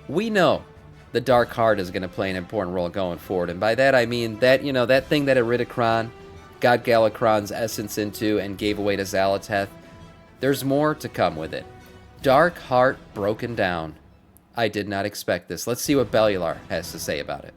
we know the Dark Heart is going to play an important role going forward. And by that, I mean that, that thing that Iridikron got Galakron's essence into and gave away to Zalath. There's more to come with it. Dark Heart broken down. I did not expect this. Let's see what Bellular has to say about it.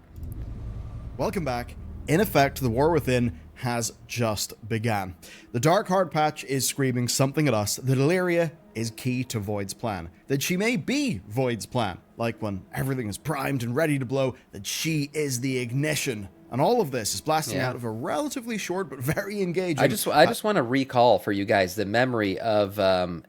Welcome back. In effect, the war within has just began. The Dark Heart patch is screaming something at us that Alleria is key to Void's plan. That she may be Void's plan. Like when everything is primed and ready to blow, that she is the ignition. And all of this is blasting out of a relatively short but very engaging... I just want to recall for you guys the memory of...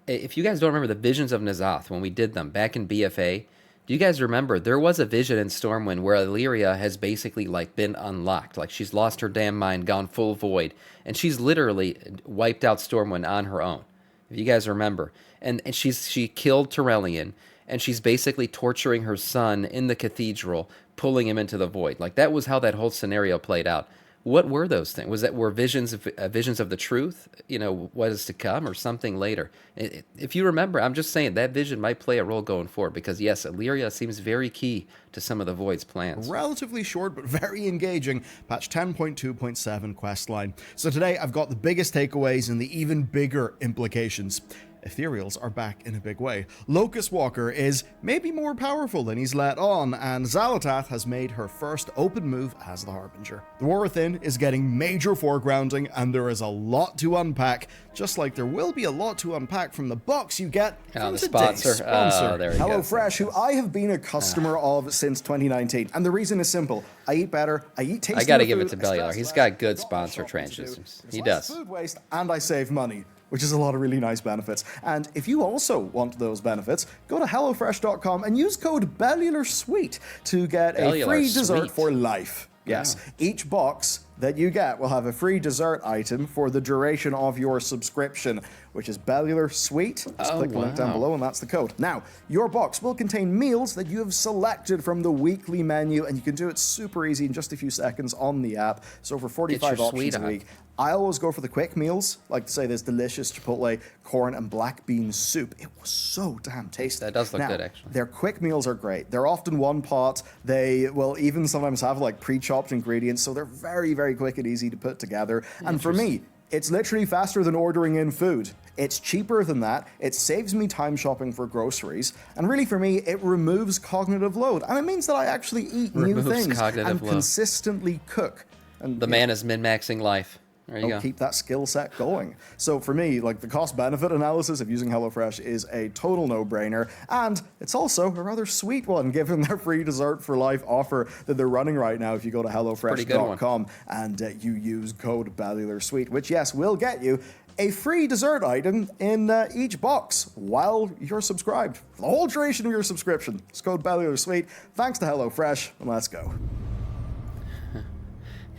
if you guys don't remember the Visions of N'Zoth when we did them back in BFA, do you guys remember there was a vision in Stormwind where Alleria has basically been unlocked, like she's lost her damn mind, gone full void, and she's literally wiped out Stormwind on her own. If you guys remember, and she killed Tyrellian, and she's basically torturing her son in the cathedral, pulling him into the void. Like that was how that whole scenario played out. What were those things? Were visions of the truth? What is to come, or something later? If you remember, I'm just saying that vision might play a role going forward because yes, Alleria seems very key to some of the Void's plans. Relatively short but very engaging patch 10.2.7 questline. So today I've got the biggest takeaways and the even bigger implications. Ethereals are back in a big way. Locus Walker is maybe more powerful than he's let on, and Zalath has made her first open move as the Harbinger. The War Within is getting major foregrounding, and there is a lot to unpack, just like there will be a lot to unpack from the box you get from the today's sponsor. HelloFresh, who I have been a customer of since 2019, and the reason is simple. I eat better, I eat tastier. I gotta give it to Bellular. He's got good sponsor transitions. He does. Food waste, and I save money, which is a lot of really nice benefits. And if you also want those benefits, go to HelloFresh.com and use code BellularSweet to get a free dessert for life. Yes, each box that you get will have a free dessert item for the duration of your subscription, which is Bellular Sweet. Just click the link down below and that's the code. Now, your box will contain meals that you have selected from the weekly menu, and you can do it super easy in just a few seconds on the app. So for 45 options a week. I always go for the quick meals, like to say this delicious Chipotle corn and black bean soup. It was so damn tasty. That does look good, actually. Their quick meals are great. They're often one pot. They will even sometimes have pre-chopped ingredients, so they're very, very quick and easy to put together. And for me, it's literally faster than ordering in food. It's cheaper than that. It saves me time shopping for groceries. And really for me, it removes cognitive load. And it means that I actually eat new things and consistently cook. And the man is min-maxing life. There you go. Keep that skill set going. So for me, the cost-benefit analysis of using HelloFresh is a total no-brainer, and it's also a rather sweet one, given their free dessert for life offer that they're running right now if you go to HelloFresh.com and you use code BellularSweet, which, yes, will get you a free dessert item in each box while you're subscribed. For the whole duration of your subscription. It's code BellularSweet. Thanks to HelloFresh, and let's go.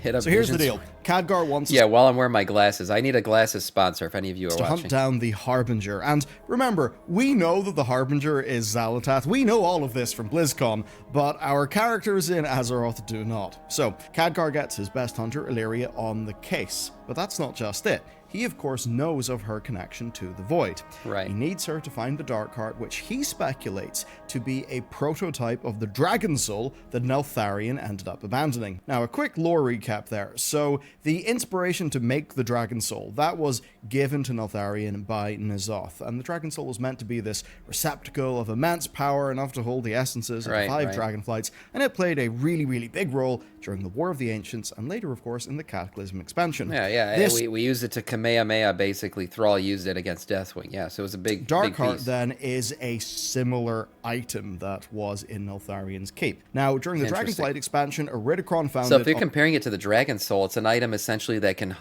So here's the deal. Khadgar wants... Yeah, while I'm wearing my glasses. I need a glasses sponsor if any of you are watching. ...to hunt down the Harbinger. And remember, we know that the Harbinger is Zalath. We know all of this from BlizzCon, but our characters in Azeroth do not. So, Khadgar gets his best hunter, Alleria, on the case. But that's not just it. He, of course, knows of her connection to the Void. Right. He needs her to find the Dark Heart, which he speculates to be a prototype of the Dragon Soul that Neltharion ended up abandoning. Now, a quick lore recap there. So, the inspiration to make the Dragon Soul, that was given to Neltharion by N'Zoth, and the Dragon Soul was meant to be this receptacle of immense power, enough to hold the essences of 5 Dragonflights, and it played a really, really big role during the War of the Ancients, and later, of course, in the Cataclysm expansion. We used it to Kamehameha, basically. Thrall used it against Deathwing. Yeah, so it was a big Dark Heart, piece. then, is a similar item that was in Neltharion's Keep. Now, during the Dragonflight expansion, Iridikron found So if you're comparing it to the Dragon Soul, it's an item essentially that can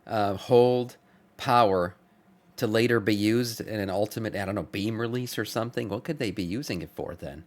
hold power to later be used in an ultimate, I don't know, beam release or something. What could they be using it for then?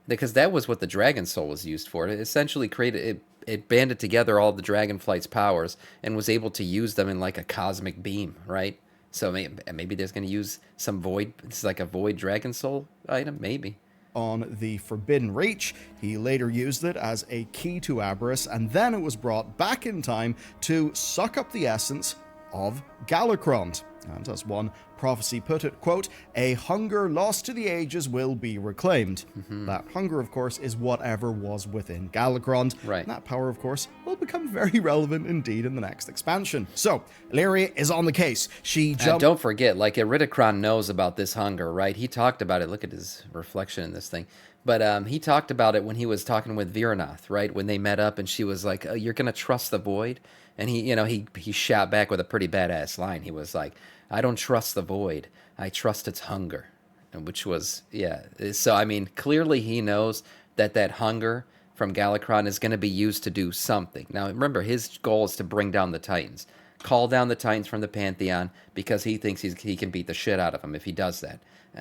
Because that was what the Dragon Soul was used for. It essentially created... It banded together all the Dragonflight's powers and was able to use them in a cosmic beam, right? So maybe there's going to use some Void. It's like a Void Dragon Soul item, maybe. On the Forbidden Reach, he later used it as a key to Aberrus, and then it was brought back in time to suck up the essence of Galakrond. And as one prophecy put it, quote, "A hunger lost to the ages will be reclaimed." That hunger, of course, is whatever was within Galakrond. Right. And that power, of course, will become very relevant indeed in the next expansion. So, Alleria is on the case. She jumped... Don't forget, like, Iridikron knows about this hunger, right? He talked about it. Look at his reflection in this thing. But he talked about it when he was talking with Viranath, right? When they met up and she was like, "Oh, you're going to trust the void?" And he shot back with a pretty badass line. He was like, "I don't trust the void. I trust its hunger." And which was, yeah. So, I mean, clearly he knows that hunger from Galakrond is going to be used to do something. Now, remember, his goal is to bring down the Titans. Call down the Titans from the Pantheon because he thinks he can beat the shit out of them if he does that.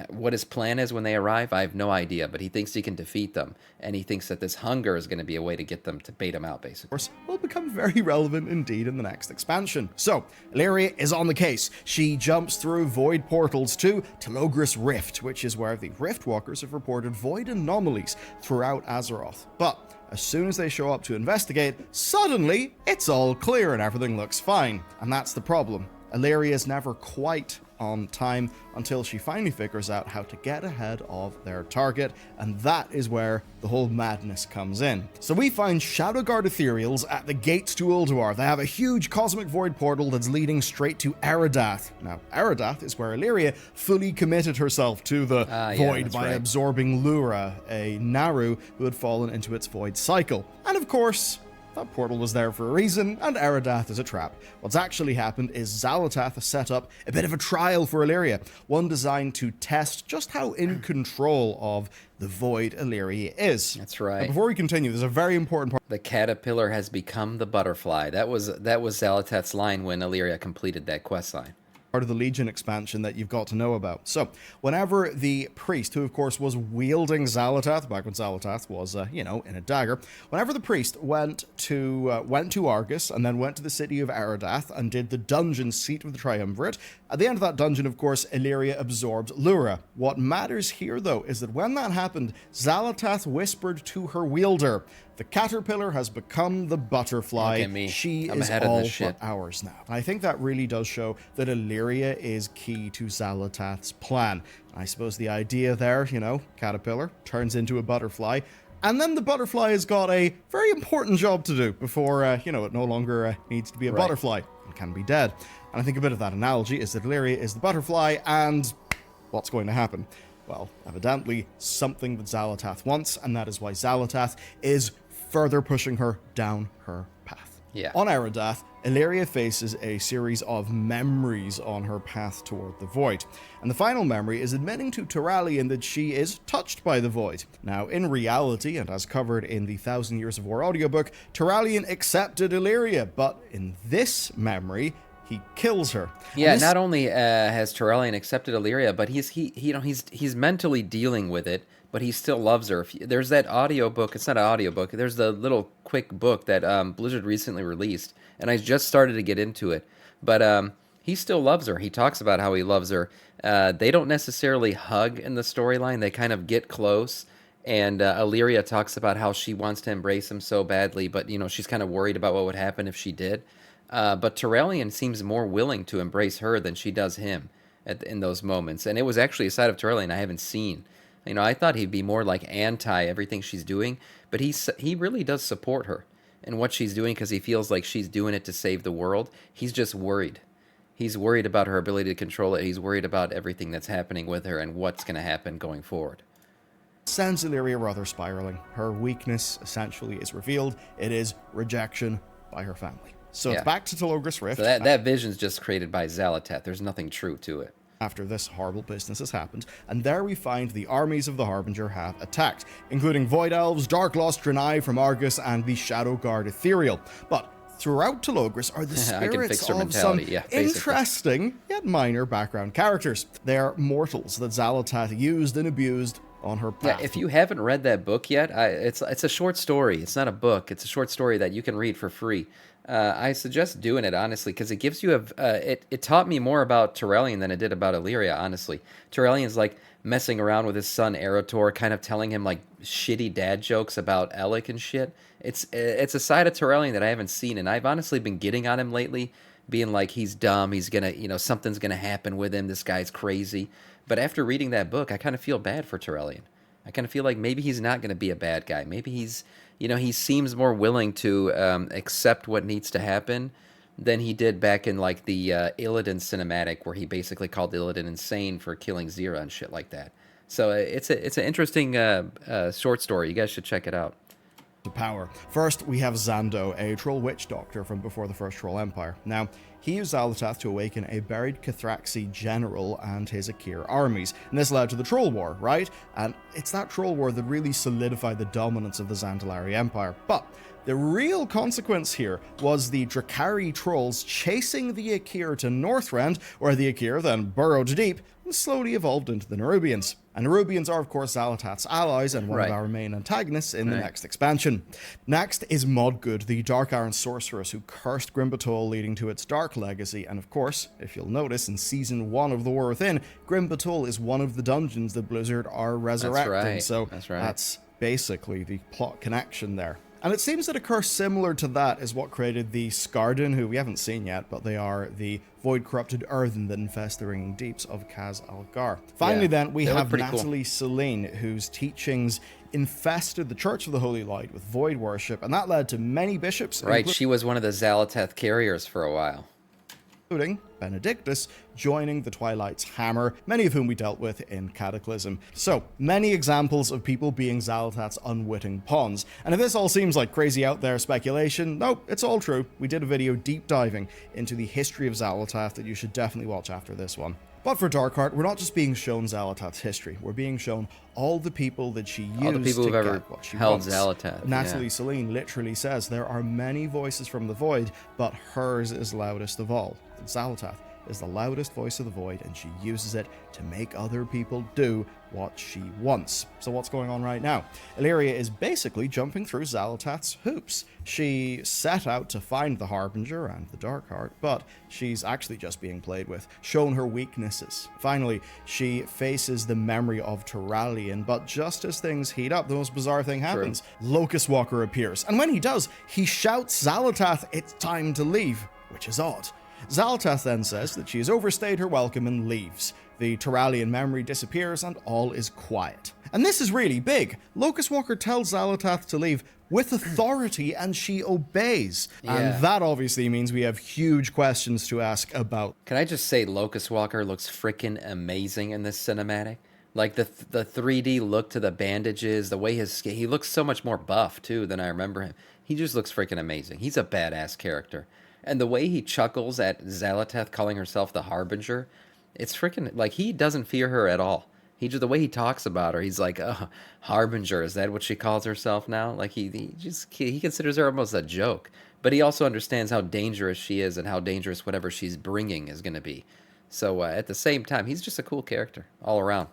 What his plan is when they arrive, I have no idea, but he thinks he can defeat them, and he thinks that this hunger is going to be a way to get them to bait them out, basically. Of course, will become very relevant indeed in the next expansion. So, Alleria is on the case. She jumps through void portals to Locus Rift, which is where the Rift Walkers have reported void anomalies throughout Azeroth. But as soon as they show up to investigate, suddenly it's all clear and everything looks fine. And that's the problem. Alleria is never quite on time until she finally figures out how to get ahead of their target, and that is where the whole madness comes in. So we find Shadowguard Ethereals at the gates to Ulduar. They have a huge cosmic void portal that's leading straight to Eridath. Now, Eridath is where Alleria fully committed herself to the void by absorbing Lura, a Naru who had fallen into its void cycle. And of course, that portal was there for a reason, and Eridath is a trap. What's actually happened is Zalath has set up a bit of a trial for Alleria, one designed to test just how in control of the void Alleria is. That's right. Now, before we continue, there's a very important part. The caterpillar has become the butterfly. That was Zalath's line when Alleria completed that quest line. Part of the Legion expansion that you've got to know about. So, whenever the priest, who of course was wielding Zalath, back when Zalath was, in a dagger, whenever the priest went to Argus and then went to the city of Eridath and did the dungeon seat of the Triumvirate, at the end of that dungeon, of course, Alleria absorbed Lura. What matters here, though, is that when that happened, Zalath whispered to her wielder, "The caterpillar has become the butterfly. Look at me. She I'm is ahead of all this shit. but ours now." And I think that really does show that Alleria is key to Zalath's plan. I suppose the idea there, caterpillar turns into a butterfly, and then the butterfly has got a very important job to do before, it no longer needs to be a butterfly and can be dead. And I think a bit of that analogy is that Alleria is the butterfly, and what's going to happen? Well, evidently, something that Zalath wants, and that is why Zalath is further pushing her down her path. Yeah. On Eridath, Alleria faces a series of memories on her path toward the void. And the final memory is admitting to Turalyon that she is touched by the void. Now, in reality, and as covered in the 1,000 Years of War audiobook, Turalyon accepted Alleria, but in this memory, he kills her. Yeah, not only has Turalyon accepted Alleria, but he's mentally dealing with it, but he still loves her. There's that audiobook. It's not an audiobook. There's the little quick book that Blizzard recently released, and I just started to get into it. But he still loves her. He talks about how he loves her. They don't necessarily hug in the storyline. They kind of get close. And Alleria talks about how she wants to embrace him so badly, but she's kind of worried about what would happen if she did. But Turalyon seems more willing to embrace her than she does him in those moments. And it was actually a side of Turalyon I haven't seen. I thought he'd be more like anti everything she's doing, but he really does support her in what she's doing because he feels like she's doing it to save the world. He's just worried. He's worried about her ability to control it. He's worried about everything that's happening with her and what's going to happen going forward. Sends Alleria rather spiraling. Her weakness essentially is revealed. It is rejection by her family. So it's back to Locus Rift. So that vision's just created by Zalath. There's nothing true to it. After this horrible business has happened, and there we find the armies of the Harbinger have attacked, including Void Elves, Dark Lost Draenei from Argus, and the Shadowguard Ethereal. But throughout Locus are the spirits of some interesting yet minor background characters. They are mortals that Zalath used and abused on her path. Yeah, if you haven't read that book yet, it's a short story. It's not a book. It's a short story that you can read for free. I suggest doing it, honestly, because it gives you it taught me more about Turalyon than it did about Alleria, honestly. Turalyon's like messing around with his son Erator, kind of telling him like shitty dad jokes about Alec and shit. It's a side of Turalyon that I haven't seen, and I've honestly been getting on him lately being like he's dumb, he's gonna, something's gonna happen with him. This guy's crazy. But after reading that book, I kind of feel bad for Turellian. I kind of feel like maybe he's not gonna be a bad guy. Maybe he's, he seems more willing to accept what needs to happen than he did back in like the Illidan cinematic, where he basically called Illidan insane for killing Zira and shit like that. So it's an interesting short story. You guys should check it out. The power. First, we have Zando, a troll witch doctor from before the First Troll Empire. Now, he used Zalath to awaken a buried Cathraxi general and his Akir armies, and this led to the Troll War, right? And it's that Troll War that really solidified the dominance of the Zandalari Empire. But the real consequence here was the Drakari trolls chasing the Akir to Northrend, where the Akir then burrowed deep and slowly evolved into the Nerubians. And Nerubians are, of course, Zalath's allies and one of our main antagonists in the next expansion. Next is Modgood, the Dark Iron sorceress who cursed Grimbatol, leading to its dark legacy. And of course, if you'll notice, in Season 1 of The War Within, Grimbatol is one of the dungeons that Blizzard are resurrecting. That's basically the plot connection there. And it seems that a curse similar to that is what created the Skardan, who we haven't seen yet, but they are the void-corrupted earthen that infest the ringing deeps of Kaz Algar. Finally then, we have Natalie Selene, whose teachings infested the Church of the Holy Light with void worship, and that led to many bishops... Right, she was one of the Zalath carriers for a while. Including Benedictus joining the Twilight's Hammer, many of whom we dealt with in Cataclysm. So, many examples of people being Zalath's unwitting pawns. And if this all seems like crazy out there speculation, nope, it's all true. We did a video deep diving into the history of Zalath that you should definitely watch after this one. But for Darkheart, we're not just being shown Zalath's history, we're being shown all the people that she used to get what she wants. Zalath. Natalie Selene literally says there are many voices from the void, but hers is loudest of all. Zalath is the loudest voice of the void, and she uses it to make other people do what she wants. So what's going on right now? Alleria is basically jumping through Zalath's hoops. She set out to find the Harbinger and the Darkheart, but she's actually just being played with, shown her weaknesses. Finally, she faces the memory of Turellian, but just as things heat up, the most bizarre thing happens. Locus Walker appears, and when he does, he shouts Zalath, "It's time to leave," which is odd. Zalath then says that she has overstayed her welcome and leaves. The Turellian memory disappears and all is quiet. And this is really big. Locus Walker tells Zalath to leave with authority and she obeys. And that obviously means we have huge questions to ask about. Can I just say Locus Walker looks freaking amazing in this cinematic? Like the 3D look to the bandages, the way he looks so much more buff too than I remember him. He just looks freaking amazing. He's a badass character. And the way he chuckles at Zalath calling herself the Harbinger, it's freaking, like, he doesn't fear her at all. The way he talks about her, he's like, oh, Harbinger, is that what she calls herself now? Like, he considers her almost a joke. But he also understands how dangerous she is and how dangerous whatever she's bringing is going to be. So, at the same time, he's just a cool character all around.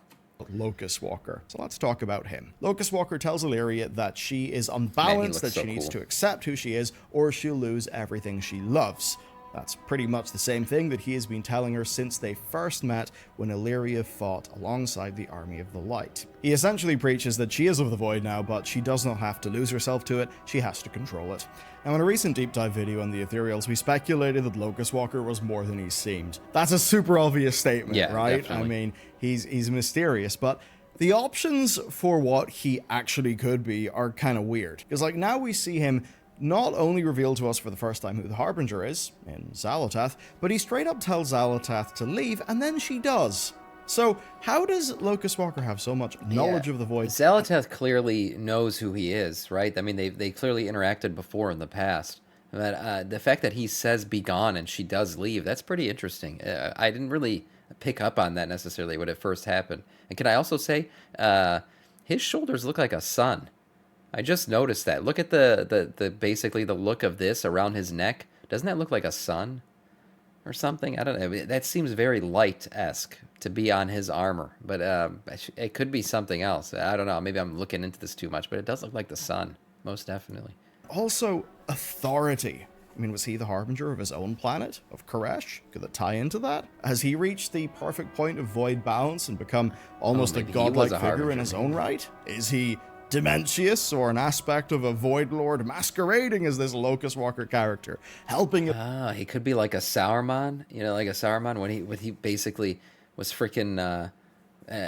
Locus Walker. So let's talk about him. Locus Walker tells Alleria that she is unbalanced, that she needs to accept who she is, or she'll lose everything she loves. That's pretty much the same thing that he has been telling her since they first met when Alleria fought alongside the Army of the Light. He essentially preaches that she is of the Void now, but she does not have to lose herself to it, she has to control it. Now, in a recent deep dive video on the Ethereals, we speculated that Locus Walker was more than he seemed. That's a super obvious statement, right? Definitely. I mean, he's mysterious, but the options for what he actually could be are kind of weird. Because, like, now we see him not only reveal to us for the first time who the Harbinger is, in Zalath, but he straight up tells Zalath to leave, and then she does. So, how does Locus Walker have so much knowledge of the Void? Zalath clearly knows who he is, right? I mean, they clearly interacted before in the past. But the fact that he says be gone and she does leave, that's pretty interesting. I didn't really pick up on that necessarily when it first happened. And can I also say, his shoulders look like a sun. I just noticed that. Look at the basically the look of this around his neck. Doesn't that look like a sun or something? I don't know. That seems very light-esque to be on his armor, but it could be something else. I don't know. Maybe I'm looking into this too much, but it does look like the sun, most definitely. Also, authority. I mean, was he the Harbinger of his own planet, of Koresh? Could that tie into that? Has he reached the perfect point of void balance and become almost a godlike figure in his own right? Is he Dementius, or an aspect of a Void Lord masquerading as this Locus Walker character, helping... He could be like a Sauron, like a Sauron when he basically was freaking...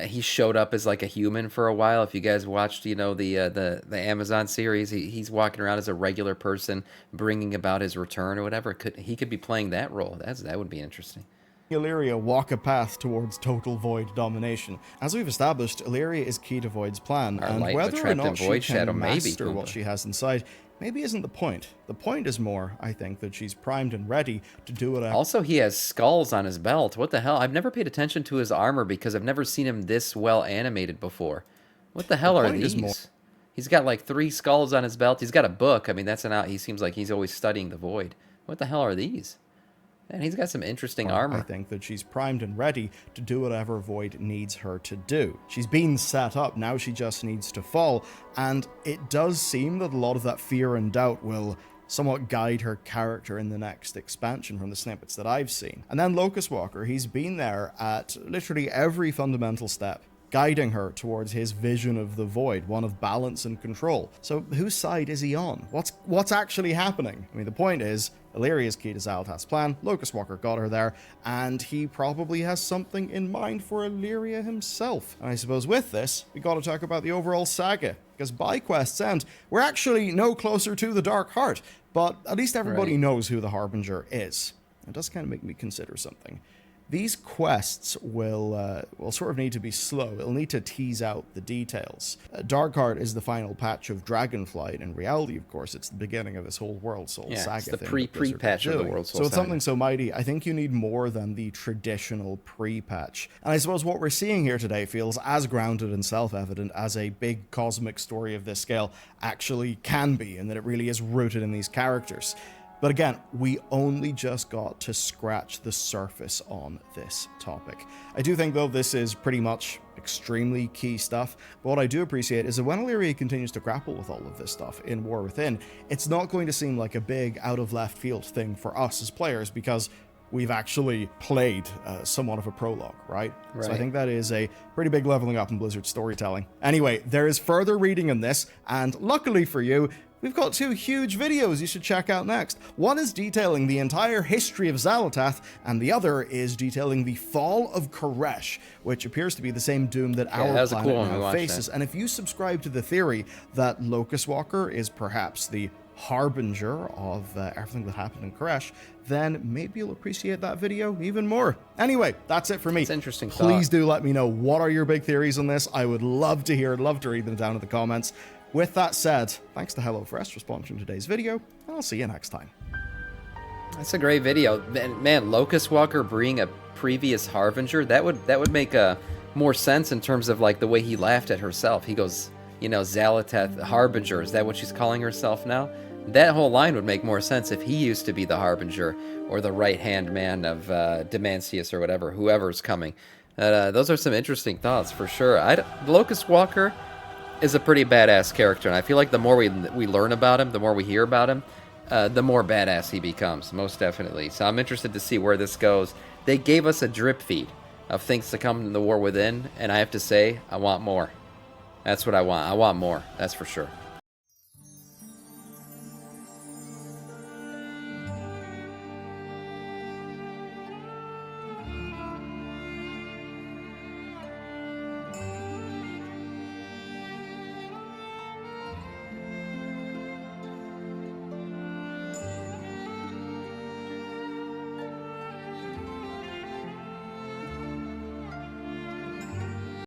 he showed up as like a human for a while. If you guys watched, the Amazon series, he's walking around as a regular person, bringing about his return or whatever. He could be playing that role. That would be interesting. Alleria walk a path towards total Void domination. As we've established, Alleria is key to Void's plan, and whether or not she can master what she has inside maybe isn't the point. The point is more, I think, that she's primed and ready to do whatever. Also, he has skulls on his belt. What the hell? I've never paid attention to his armor because I've never seen him this well animated before. What the hell are these? He's got like 3 skulls on his belt. He's got a book. I mean, he seems like he's always studying the Void. What the hell are these? And he's got some interesting armor. I think that she's primed and ready to do whatever Void needs her to do. She's been set up, now she just needs to fall, and it does seem that a lot of that fear and doubt will somewhat guide her character in the next expansion from the snippets that I've seen. And then Locus Walker, he's been there at literally every fundamental step, guiding her towards his vision of the Void, one of balance and control. So whose side is he on? What's actually happening? I mean, the point is, Alleria's key to Zalath's plan, Locus Walker got her there, and he probably has something in mind for Alleria himself. And I suppose with this, we gotta talk about the overall saga, because by quest's end, we're actually no closer to the Dark Heart, but at least everybody knows who the Harbinger is. It does kind of make me consider something. These quests will sort of need to be slow. It'll need to tease out the details. Darkheart is the final patch of Dragonflight. In reality, of course, it's the beginning of this whole World Soul saga. It's the pre-patch of the World Soul saga. So it's saga. something so mighty. I think you need more than the traditional pre-patch. And I suppose what we're seeing here today feels as grounded and self-evident as a big cosmic story of this scale actually can be, and that it really is rooted in these characters. But again, we only just got to scratch the surface on this topic. I do think, though, this is pretty much extremely key stuff. But what I do appreciate is that when Alleria continues to grapple with all of this stuff in War Within, it's not going to seem like a big out-of-left-field thing for us as players, because we've actually played somewhat of a prologue, right? So I think that is a pretty big leveling up in Blizzard storytelling. Anyway, there is further reading in this, and luckily for you, we've got 2 huge videos you should check out next. One is detailing the entire history of Xal'atath, and the other is detailing the fall of Koresh, which appears to be the same doom that our planet now faces. And if you subscribe to the theory that Locus Walker is perhaps the harbinger of everything that happened in Koresh, then maybe you'll appreciate that video even more. Anyway, that's it for me. It's interesting. Please do let me know what are your big theories on this. I would love to hear, love to read them down in the comments. With that said, thanks to HelloFresh for sponsoring today's video, and I'll see you next time. That's a great video. Man, Locus Walker being a previous Harbinger, that would make more sense in terms of like the way he laughed at herself. He goes, Xal'atath Harbinger, is that what she's calling herself now? That whole line would make more sense if he used to be the Harbinger or the right-hand man of Dementius or whatever, whoever's coming. Those are some interesting thoughts for sure. Locus Walker is a pretty badass character, and I feel like the more we learn about him, the more we hear about him, the more badass he becomes, most definitely. So I'm interested to see where this goes. They gave us a drip feed of things to come in the War Within, and I have to say, I want more. That's what I want. I want more, that's for sure.